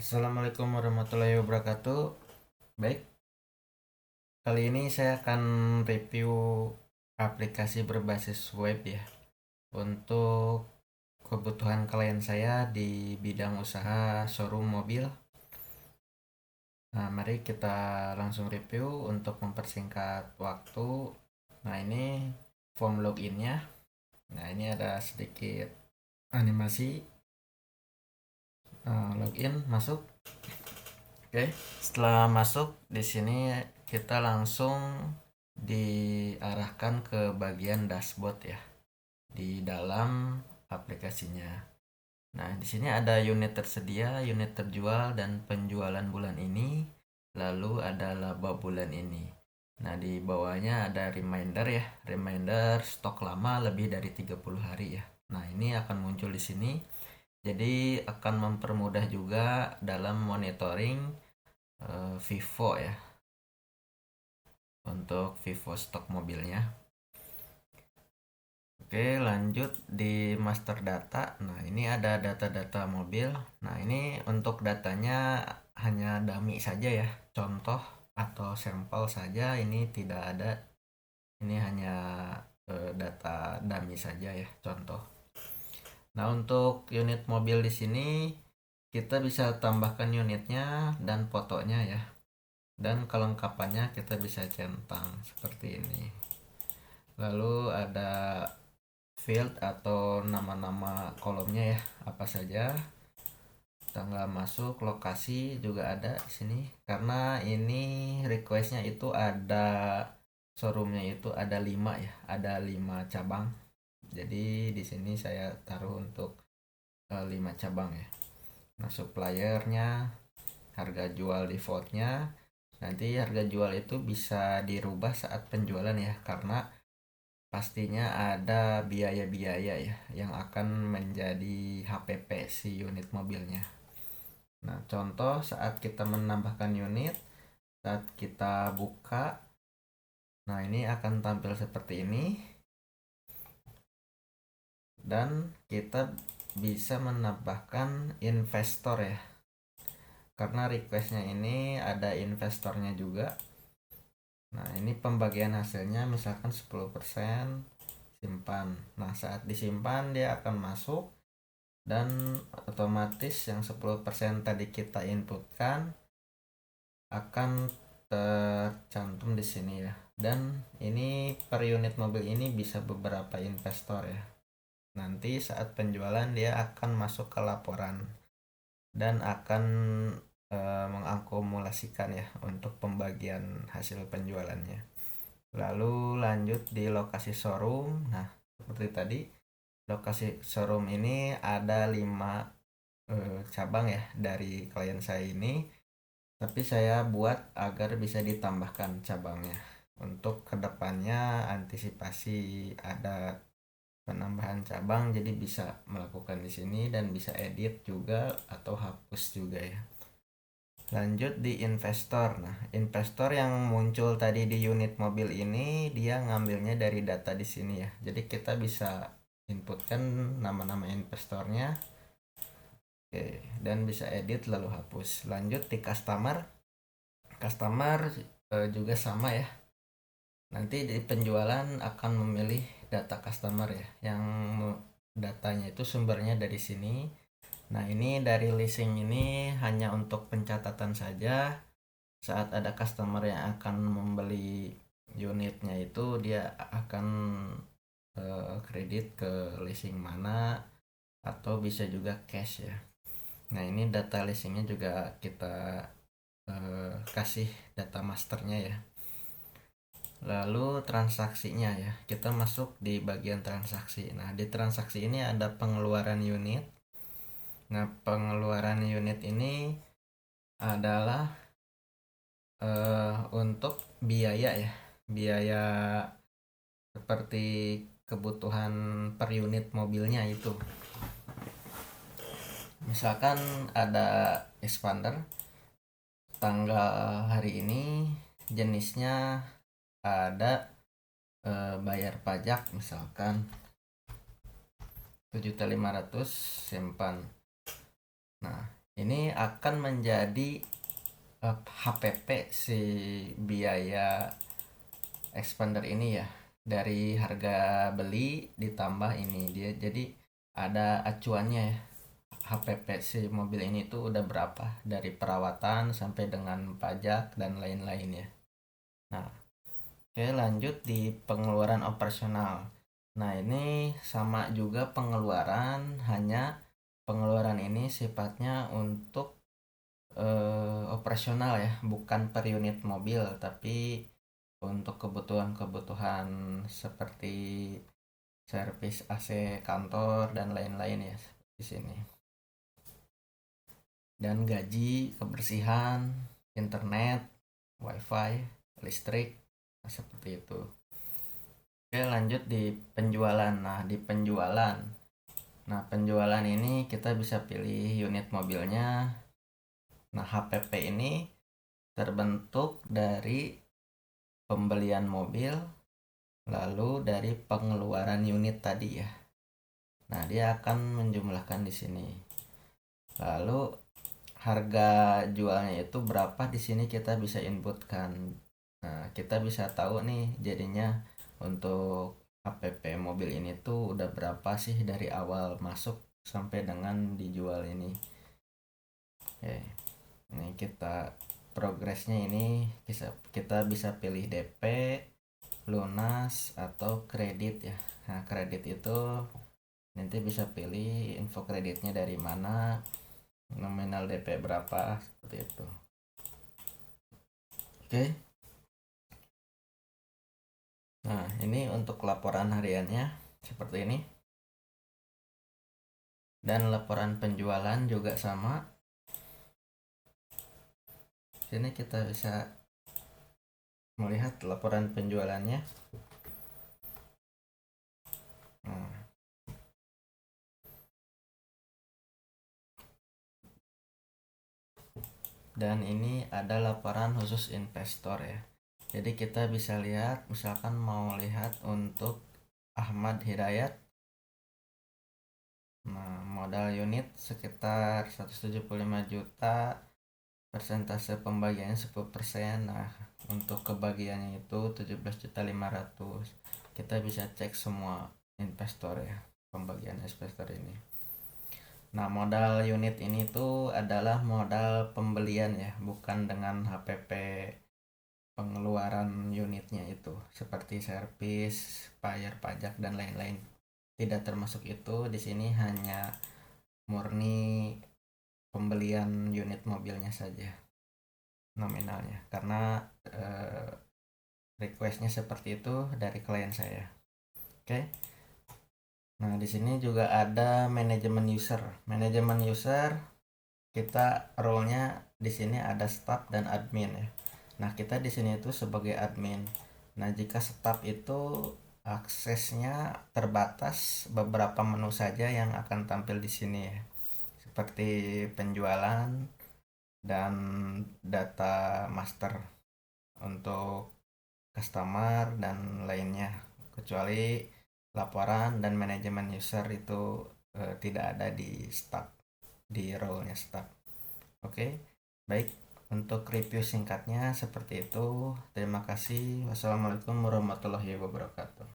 Assalamualaikum warahmatullahi wabarakatuh. Baik, kali ini saya akan review aplikasi berbasis web ya untuk kebutuhan klien saya di bidang usaha showroom mobil. Nah, mari kita langsung review untuk mempersingkat waktu. Nah, ini form loginnya. Nah, ini ada sedikit animasi. Login, masuk. Oke, setelah masuk di sini kita langsung diarahkan ke bagian dashboard ya di dalam aplikasinya. Nah, di sini ada unit tersedia, unit terjual dan penjualan bulan ini, lalu ada laba bulan ini. Nah, di bawahnya ada reminder ya, reminder stok lama lebih dari 30 hari ya. Nah, ini akan muncul di sini. Jadi akan mempermudah juga dalam monitoring Vivo ya, untuk Vivo stok mobilnya. Oke, lanjut di master data. Nah, ini ada data-data mobil. Nah, ini untuk datanya hanya dummy saja ya, contoh atau sampel saja. Ini tidak ada, ini hanya data dummy saja ya, contoh. Nah, untuk unit mobil di sini kita bisa tambahkan unitnya dan fotonya ya, dan kelengkapannya kita bisa centang seperti ini. Lalu ada field atau nama-nama kolomnya ya, apa saja, tanggal masuk, lokasi juga ada di sini. Karena ini requestnya itu ada, showroomnya itu ada 5 ya, ada 5 cabang. Jadi di sini saya taruh untuk 5 cabang ya. Nah, suppliernya, harga jual defaultnya. Nanti harga jual itu bisa dirubah saat penjualan ya, karena pastinya ada biaya-biaya ya yang akan menjadi HPP si unit mobilnya. Nah, contoh saat kita menambahkan unit, saat kita buka, nah ini akan tampil seperti ini. Dan kita bisa menambahkan investor ya, karena requestnya ini ada investornya juga. Nah, ini pembagian hasilnya misalkan 10% simpan. Nah, saat disimpan dia akan masuk dan otomatis yang 10% tadi kita inputkan akan tercantum di sini ya. Dan ini per unit mobil ini bisa beberapa investor ya. Nanti saat penjualan dia akan masuk ke laporan dan akan mengakumulasikan ya untuk pembagian hasil penjualannya. Lalu lanjut di lokasi showroom. Nah, seperti tadi, lokasi showroom ini ada 5 cabang ya dari klien saya ini, tapi saya buat agar bisa ditambahkan cabangnya untuk kedepannya antisipasi ada penambahan cabang, jadi bisa melakukan di sini dan bisa edit juga atau hapus juga ya. Lanjut di investor. Nah, investor yang muncul tadi di unit mobil ini dia ngambilnya dari data di sini ya. Jadi kita bisa inputkan nama-nama investornya. Oke, dan bisa edit lalu hapus. Lanjut di customer. Customer juga sama ya. Nanti di penjualan akan memilih data customer ya, yang datanya itu sumbernya dari sini. Nah, ini dari leasing ini hanya untuk pencatatan saja. Saat ada customer yang akan membeli unitnya itu dia akan kredit ke leasing mana, atau bisa juga cash ya. Nah, ini data leasingnya juga kita kasih data masternya ya. Lalu transaksinya ya, kita masuk di bagian transaksi. Nah, di transaksi ini ada pengeluaran unit. Nah, pengeluaran unit ini adalah untuk biaya ya, biaya seperti kebutuhan per unit mobilnya itu. Misalkan ada expander tanggal hari ini, jenisnya ada bayar pajak misalkan 7.500.000 simpan. Nah, ini akan menjadi HPP si biaya expander ini ya, dari harga beli ditambah ini dia, jadi ada acuannya ya, HPP si mobil ini tuh udah berapa dari perawatan sampai dengan pajak dan lain-lain ya. Nah, oke, lanjut di pengeluaran operasional. Nah, ini sama juga pengeluaran, hanya pengeluaran ini sifatnya untuk operasional ya, bukan per unit mobil, tapi untuk kebutuhan-kebutuhan seperti servis AC kantor dan lain-lain ya di sini. Dan gaji, kebersihan, internet, wifi, listrik, nah, seperti itu. Oke, lanjut di penjualan. Nah, penjualan ini kita bisa pilih unit mobilnya. Nah, HPP ini terbentuk dari pembelian mobil, lalu dari pengeluaran unit tadi ya. Nah, dia akan menjumlahkan di sini. Lalu harga jualnya itu berapa, di sini kita bisa inputkan. Nah, kita bisa tahu nih jadinya untuk HPP mobil ini tuh udah berapa sih dari awal masuk sampai dengan dijual ini. Oke, ini kita progresnya ini kita bisa pilih DP, lunas atau kredit ya. Nah, kredit itu nanti bisa pilih info kreditnya dari mana, nominal DP berapa, seperti itu. Oke. Nah, ini untuk laporan hariannya seperti ini. Dan laporan penjualan juga sama. Sini kita bisa melihat laporan penjualannya. Nah, dan ini ada laporan khusus investor ya. Jadi kita bisa lihat, misalkan mau lihat untuk Ahmad Hidayat. Nah, modal unit sekitar 175 juta, persentase pembagiannya 10%. Nah, untuk kebagiannya itu 17.500.000. Kita bisa cek semua investor ya, pembagian investor ini. Nah, modal unit ini tuh adalah modal pembelian ya, bukan dengan HPP pengeluaran unitnya itu, seperti servis, bayar pajak dan lain-lain. Tidak termasuk itu, di sini hanya murni pembelian unit mobilnya saja nominalnya, karena eh, requestnya seperti itu dari klien saya. Oke. Nah, di sini juga ada manajemen user. Manajemen user kita role-nya di sini ada staff dan admin ya. Nah, kita di sini itu sebagai admin. Nah, jika staff itu aksesnya terbatas, beberapa menu saja yang akan tampil di sini ya. Seperti penjualan dan data master untuk customer dan lainnya, kecuali laporan dan manajemen user itu tidak ada di staff, di role-nya staff. Oke, baik, untuk review singkatnya seperti itu. Terima kasih. Wassalamualaikum warahmatullahi wabarakatuh.